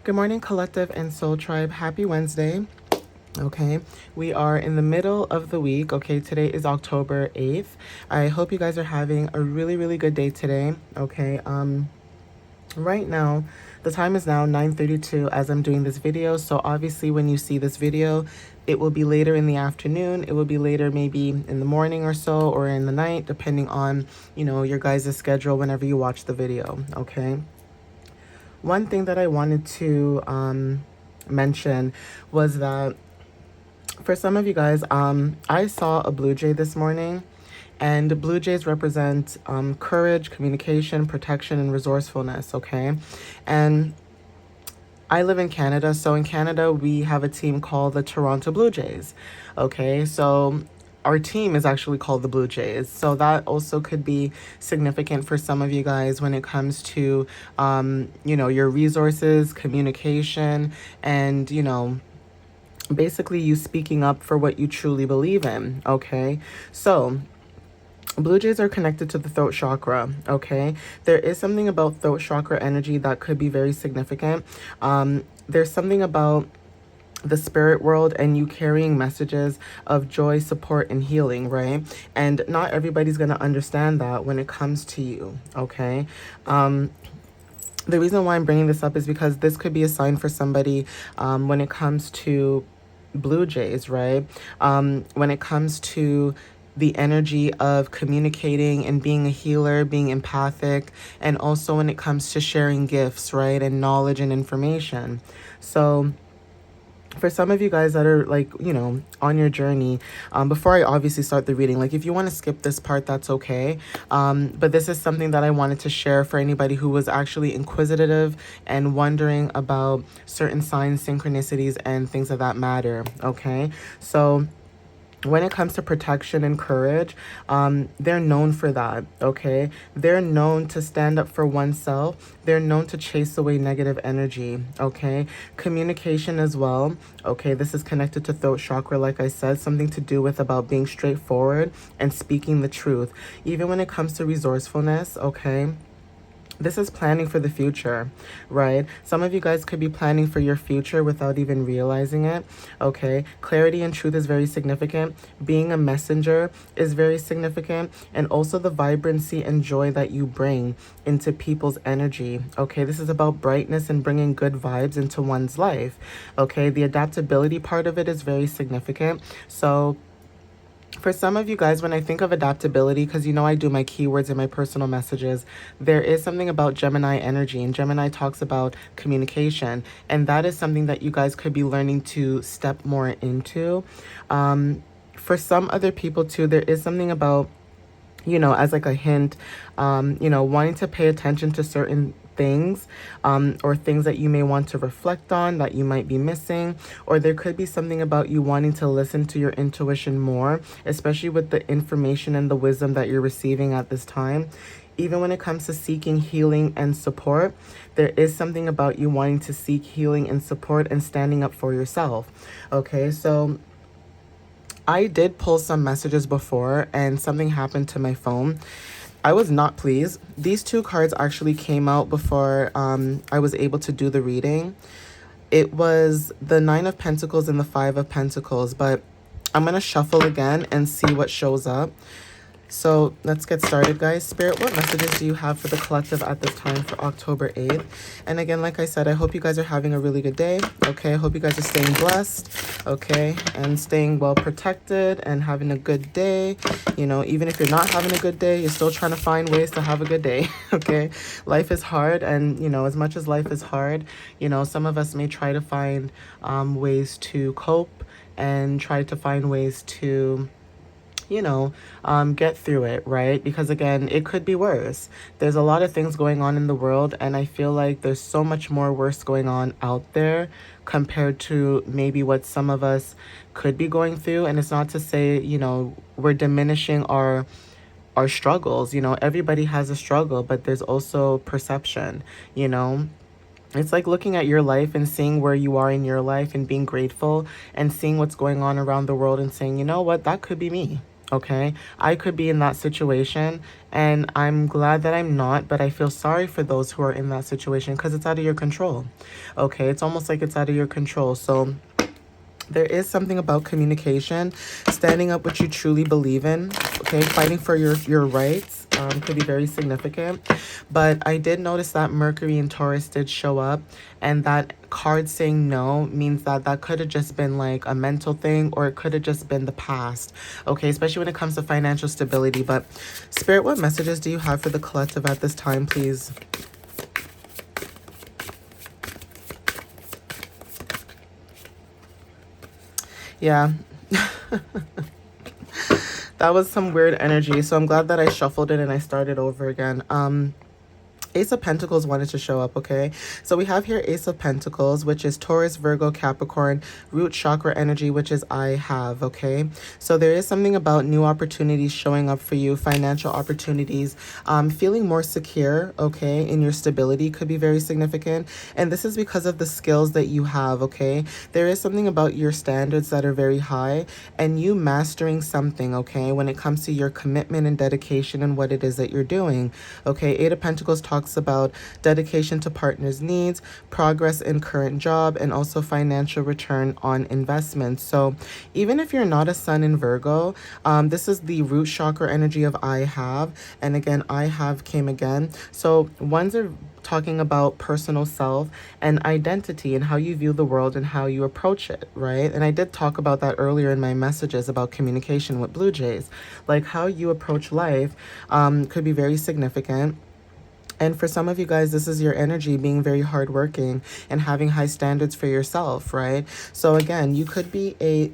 Good morning, Collective and Soul Tribe. Happy Wednesday. Okay, we are in the middle of the week. Okay, today is October 8th. I hope you guys are having a really good day today. Okay, right now, the time is now 9:32 as I'm doing this video. So obviously when you see this video, it will be later in the afternoon. It will be later maybe in the morning or so, or in the night, depending on, your guys' schedule whenever you watch the video. Okay. One thing that I wanted to mention was that for some of you guys, I saw a blue jay this morning, and blue jays represent courage, communication, protection, and resourcefulness. Okay, and I live in Canada, so in Canada we have a team called the Toronto Blue Jays. Okay, so our team is actually called the Blue Jays. So that also could be significant for some of you guys when it comes to, your resources, communication, and, basically you speaking up for what you truly believe in. Okay, so Blue Jays are connected to the throat chakra, okay? There is something about throat chakra energy that could be very significant. There's something about the spirit world and you carrying messages of joy, support, and healing, right? And not everybody's going to understand that when it comes to you, okay? The reason why I'm bringing this up is because this could be a sign for somebody when it comes to Blue Jays, right? When it comes to the energy of communicating and being a healer, being empathic, and also when it comes to sharing gifts, right? And knowledge and information. So for some of you guys that are like, on your journey, before I obviously start the reading, like if you want to skip this part, that's okay. But this is something that I wanted to share for anybody who was actually inquisitive and wondering about certain signs, synchronicities, and things of that matter. Okay. So when it comes to protection and courage, they're known for that, okay? They're known to stand up for oneself. They're known to chase away negative energy, okay? Communication as well, okay? This is connected to throat chakra, like I said, something to do with about being straightforward and speaking the truth. Even when it comes to resourcefulness, okay? This is planning for the future, right? Some of you guys could be planning for your future without even realizing it, okay? Clarity and truth is very significant. Being a messenger is very significant. And also the vibrancy and joy that you bring into people's energy, okay? This is about brightness and bringing good vibes into one's life, okay? The adaptability part of it is very significant. So for some of you guys, when I think of adaptability, because I do my keywords in my personal messages, there is something about Gemini energy, and Gemini talks about communication, and that is something that you guys could be learning to step more into. For some other people too, there is something about, as like a hint, wanting to pay attention to certain things, or things that you may want to reflect on that you might be missing, or there could be something about you wanting to listen to your intuition more, especially with the information and the wisdom that you're receiving at this time. Even when it comes to seeking healing and support, there is something about you wanting to seek healing and support and standing up for yourself. Okay, so I did pull some messages before and something happened to my phone. I was not pleased. These two cards actually came out before I was able to do the reading. It was the Nine of Pentacles and the Five of Pentacles, but I'm going to shuffle again and see what shows up. So let's get started, guys. Spirit, what messages do you have for the collective at this time for October 8th? And again, like I said, I hope you guys are having a really good day. Okay, I hope you guys are staying blessed. Okay, and staying well protected and having a good day. Even if you're not having a good day, you're still trying to find ways to have a good day. Okay, life is hard, and as much as life is hard, some of us may try to find ways to cope and try to find ways to get through it, right? Because again, it could be worse. There's a lot of things going on in the world, and I feel like there's so much more worse going on out there compared to maybe what some of us could be going through. And it's not to say, we're diminishing our struggles. Everybody has a struggle, but there's also perception. It's like looking at your life and seeing where you are in your life and being grateful and seeing what's going on around the world and saying, you know what, that could be me. Okay, I could be in that situation, and I'm glad that I'm not, but I feel sorry for those who are in that situation because it's out of your control. Okay, it's almost like it's out of your control. So there is something about communication, standing up what you truly believe in, okay, fighting for your rights, could be very significant. But I did notice that Mercury and Taurus did show up, and that card saying no means that that could have just been like a mental thing, or it could have just been the past, okay, especially when it comes to financial stability. But Spirit, what messages do you have for the collective at this time, please? Yeah. That was some weird energy. So I'm glad that I shuffled it and I started over again. Ace of Pentacles wanted to show up, okay? So we have here Ace of Pentacles, which is Taurus, Virgo, Capricorn, root chakra energy, which is I have, okay? So there is something about new opportunities showing up for you, financial opportunities, feeling more secure, okay, in your stability could be very significant. And this is because of the skills that you have, okay? There is something about your standards that are very high, and you mastering something, okay, when it comes to your commitment and dedication and what it is that you're doing, okay? Eight of Pentacles talks about dedication to partner's needs, progress in current job, and also financial return on investments. So even if you're not a sun in Virgo, this is the root chakra energy of I have. And again, I have came again. So ones are talking about personal self and identity and how you view the world and how you approach it, right? And I did talk about that earlier in my messages about communication with Blue Jays. Like how you approach life could be very significant. And for some of you guys, this is your energy, being very hardworking and having high standards for yourself, right? So again, you could be a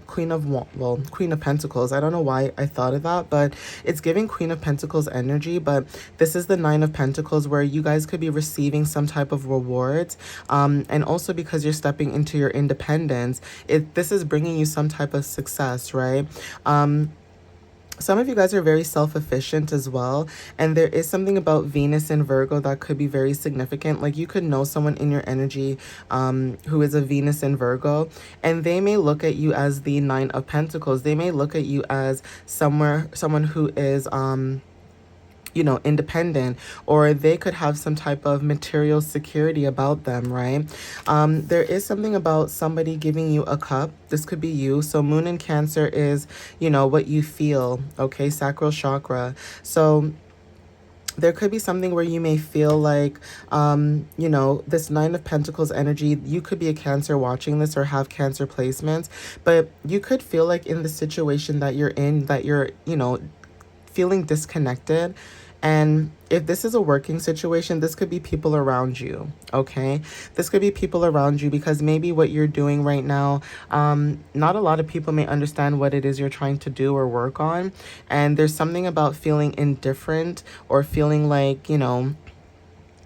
Queen of Pentacles. I don't know why I thought of that, but it's giving Queen of Pentacles energy. But this is the Nine of Pentacles, where you guys could be receiving some type of rewards. And also because you're stepping into your independence, this is bringing you some type of success, right? Some of you guys are very self-efficient as well. And there is something about Venus and Virgo that could be very significant. Like you could know someone in your energy who is a Venus and Virgo, and they may look at you as the Nine of Pentacles. They may look at you as someone who is you know, independent, or they could have some type of material security about them, right? There is something about somebody giving you a cup. This could be you. So Moon in Cancer is, you know, what you feel, okay? Sacral chakra. So there could be something where you may feel like, you know, this Nine of Pentacles energy, you could be a Cancer watching this or have Cancer placements, but you could feel like in the situation that you're in, that you're, you know, feeling disconnected. And if this is a working situation, this could be people around you, okay? This could be people around you because maybe what you're doing right now, not a lot of people may understand what it is you're trying to do or work on. And there's something about feeling indifferent or feeling like, you know,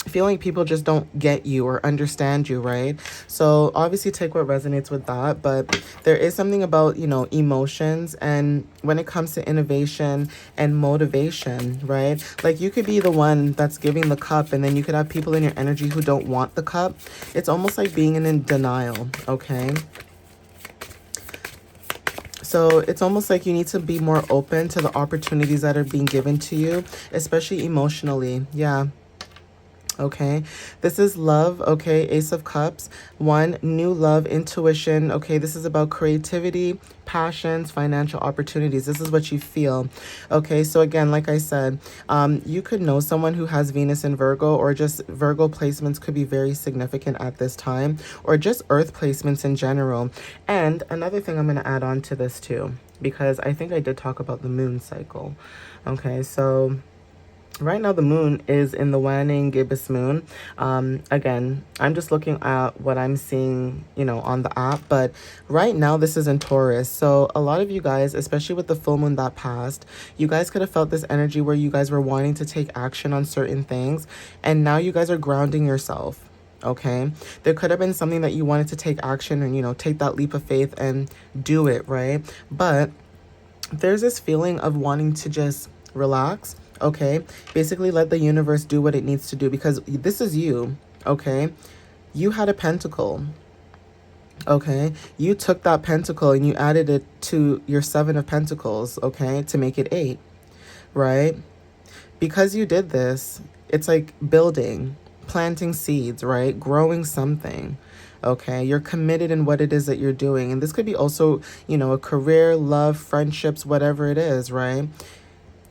feeling people just don't get you or understand you, right? So obviously take what resonates with that, but there is something about, you know, emotions, and when it comes to innovation and motivation, right? Like you could be the one that's giving the cup, and then you could have people in your energy who don't want the cup. It's almost like being in denial, okay? So it's almost like you need to be more open to the opportunities that are being given to you, especially emotionally. Yeah. Okay, this is love. Okay, Ace of Cups. One, new love, intuition. Okay, this is about creativity, passions, financial opportunities. This is what you feel. Okay, so again, like I said, you could know someone who has Venus in Virgo, or just Virgo placements could be very significant at this time, or just Earth placements in general. And another thing I'm going to add on to this too, because I think I did talk about the moon cycle. Okay, so right now the moon is in the waning gibbous moon. Again, I'm just looking at what I'm seeing, you know, on the app, but right now this is in Taurus. So a lot of you guys, especially with the full moon that passed, you guys could have felt this energy where you guys were wanting to take action on certain things, and now you guys are grounding yourself. Okay, there could have been something that you wanted to take action and, you know, take that leap of faith and do it, right? But there's this feeling of wanting to just relax, okay? Basically let the universe do what it needs to do, because this is you, okay? You had a pentacle. Okay, you took that pentacle and you added it to your seven of pentacles, okay, to make it eight, right? Because you did this, it's like building, planting seeds, right? Growing something. Okay, you're committed in what it is that you're doing. And this could be also, a career, love, friendships, whatever it is, right?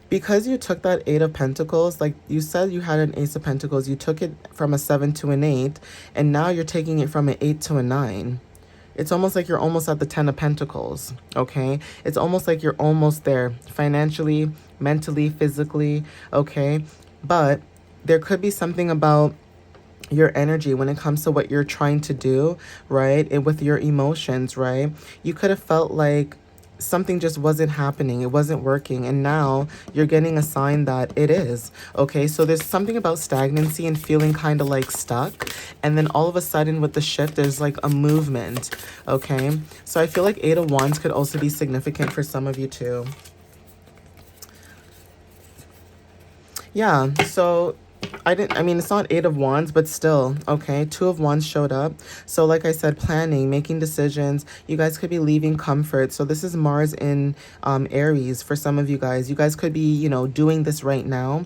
Because you took that eight of pentacles, like you said you had an ace of pentacles, you took it from a seven to an eight, and now you're taking it from an eight to a nine. It's almost like you're almost at the 10 of pentacles, okay? It's almost like you're almost there financially, mentally, physically, okay? But there could be something about your energy when it comes to what you're trying to do, right? And with your emotions, right? You could have felt like something just wasn't happening, it wasn't working, and now you're getting a sign that it is. Okay, so there's something about stagnancy and feeling kind of like stuck, and then all of a sudden with the shift there's like a movement. Okay, so I feel like Eight of Wands could also be significant for some of you too. Yeah, so I mean, it's not Eight of Wands, but still, okay, Two of Wands showed up. So like I said, planning, making decisions. You guys could be leaving comfort. So this is Mars in Aries for some of you guys. You guys could be, doing this right now.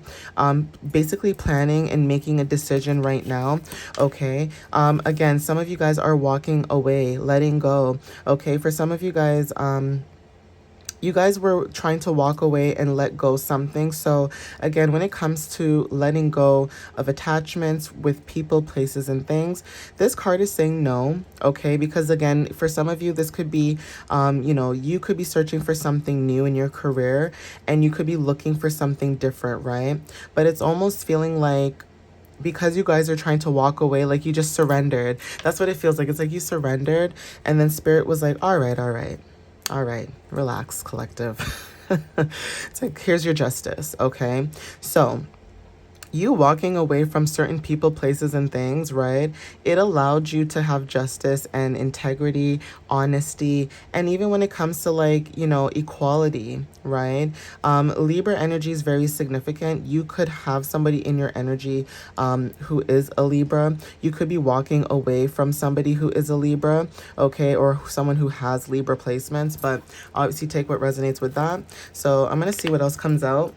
Basically planning and making a decision right now, okay? Again, some of you guys are walking away, letting go, okay? For some of you guys, you guys were trying to walk away and let go something. So again, when it comes to letting go of attachments with people, places, and things, this card is saying no, okay? Because again, for some of you, this could be, you could be searching for something new in your career, and you could be looking for something different, right? But it's almost feeling like, because you guys are trying to walk away, like you just surrendered. That's what it feels like. It's like you surrendered, and then Spirit was like, all right, relax, collective. It's like, here's your justice, okay? So you walking away from certain people, places, and things, right? It allowed you to have justice and integrity, honesty, and even when it comes to like, equality, right? Libra energy is very significant. You could have somebody in your energy who is a Libra. You could be walking away from somebody who is a Libra, okay? Or someone who has Libra placements, but obviously take what resonates with that. So I'm going to see what else comes out.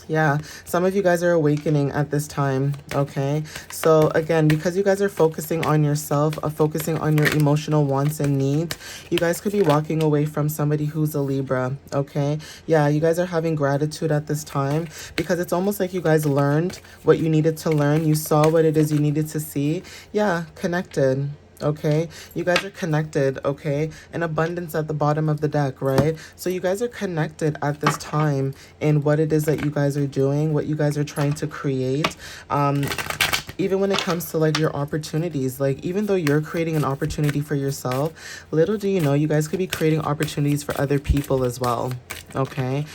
Yeah, some of you guys are awakening at this time, okay? So again, because you guys are focusing on yourself, focusing on your emotional wants and needs, you guys could be walking away from somebody who's a Libra, okay? Yeah, you guys are having gratitude at this time because it's almost like you guys learned what you needed to learn. You saw what it is you needed to see. Yeah, connected. Okay, you guys are connected, okay? An abundance at the bottom of the deck, right? So you guys are connected at this time in what it is that you guys are doing, what you guys are trying to create. Even when it comes to like your opportunities, like even though you're creating an opportunity for yourself, little do you know, you guys could be creating opportunities for other people as well. Okay,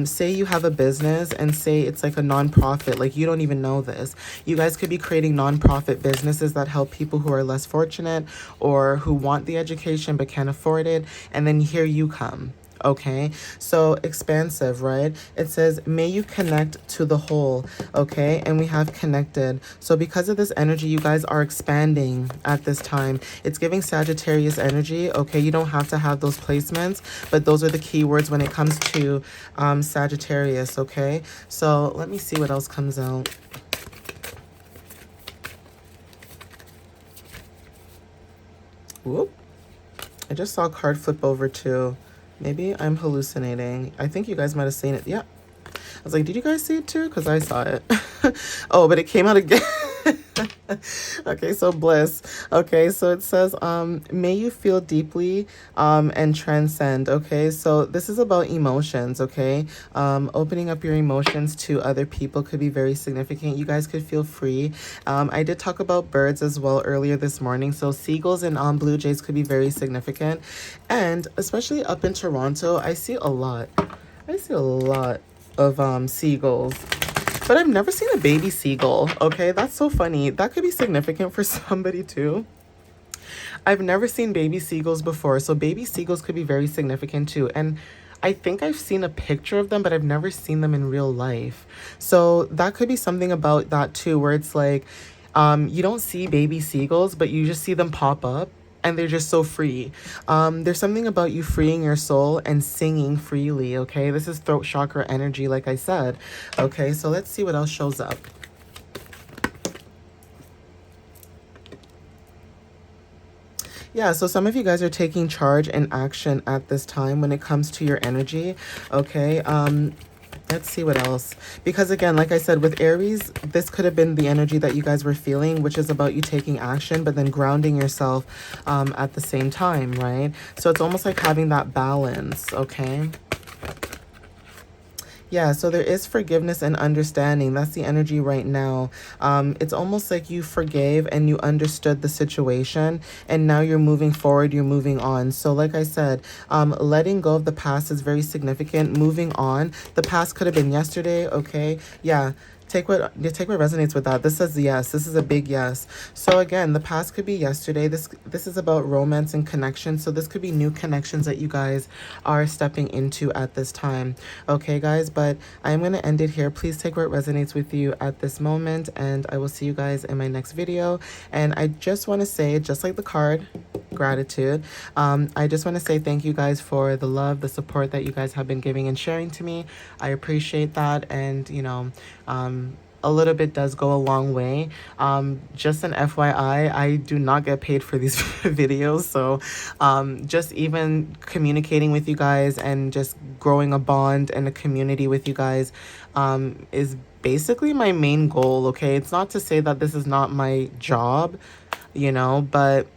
say you have a business and say it's like a nonprofit, like you don't even know this. You guys could be creating nonprofit businesses that help people who are less fortunate or who want the education but can't afford it, and then here you come. Okay, so expansive, right? It says, may you connect to the whole, okay? And we have connected. So because of this energy, you guys are expanding at this time. It's giving Sagittarius energy, okay? You don't have to have those placements, but those are the keywords when it comes to Sagittarius, okay? So let me see what else comes out. Whoop. I just saw a card flip over too. Maybe I'm hallucinating. I think you guys might have seen it. Yeah. I was like, did you guys see it too? Because I saw it. Oh, but it came out again. Okay, so bliss. Okay, so it says, may you feel deeply and transcend. Okay, so this is about emotions. Okay, opening up your emotions to other people could be very significant. You guys could feel free. I did talk about birds as well earlier this morning, so seagulls and blue jays could be very significant. And especially up in Toronto, I see a lot of seagulls. But I've never seen a baby seagull, okay? That's so funny. That could be significant for somebody too. I've never seen baby seagulls before, so baby seagulls could be very significant too. And I think I've seen a picture of them, but I've never seen them in real life. So that could be something about that too, where it's like, You don't see baby seagulls, but you just see them pop up. And they're just so free. There's something about you freeing your soul and singing freely, okay? This is throat chakra energy, like I said. Okay, so let's see what else shows up. Yeah, so some of you guys are taking charge and action at this time when it comes to your energy, okay? Let's see what else. Because again, like I said, with Aries, this could have been the energy that you guys were feeling, which is about you taking action, but then grounding yourself at the same time, right? So it's almost like having that balance, okay? Yeah, so there is forgiveness and understanding. That's the energy right now. It's almost like you forgave and you understood the situation, and now you're moving forward, you're moving on. So like I said, letting go of the past is very significant. Moving on. The past could have been yesterday, okay? Yeah. Take what resonates with that. This says yes. This is a big yes. So again, the past could be yesterday. This is about romance and connection. So this could be new connections that you guys are stepping into at this time. Okay, guys, but I'm going to end it here. Please take what resonates with you at this moment, and I will see you guys in my next video. And I just want to say, just like the card, gratitude. I just want to say thank you guys for the love, the support that you guys have been giving and sharing to me. I appreciate that, and you know, a little bit does go a long way. Just an FYI, I do not get paid for these videos, so just even communicating with you guys and just growing a bond and a community with you guys is basically my main goal. Okay, it's not to say that this is not my job, you know, but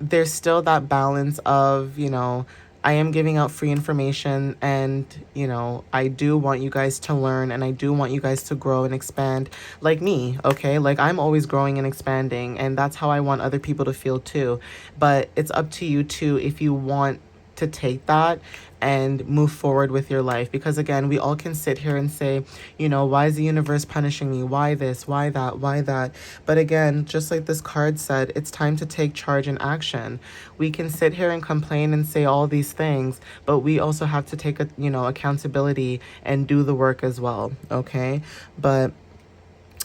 there's still that balance of, you know, I am giving out free information, and, you know, I do want you guys to learn, and I do want you guys to grow and expand like me, okay? Like, I'm always growing and expanding, and that's how I want other people to feel too. But it's up to you too if you want to take that and move forward with your life. Because again, we all can sit here and say, you know, why is the universe punishing me? Why this? Why that? Why that? But again, just like this card said, it's time to take charge and action. We can sit here and complain and say all these things, but we also have to take a, you know, accountability and do the work as well, okay? But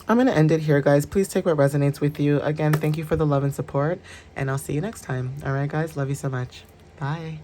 I'm going to end it here, guys. Please take what resonates with you. Again, thank you for the love and support, and I'll see you next time. All right, guys? Love you so much. Bye.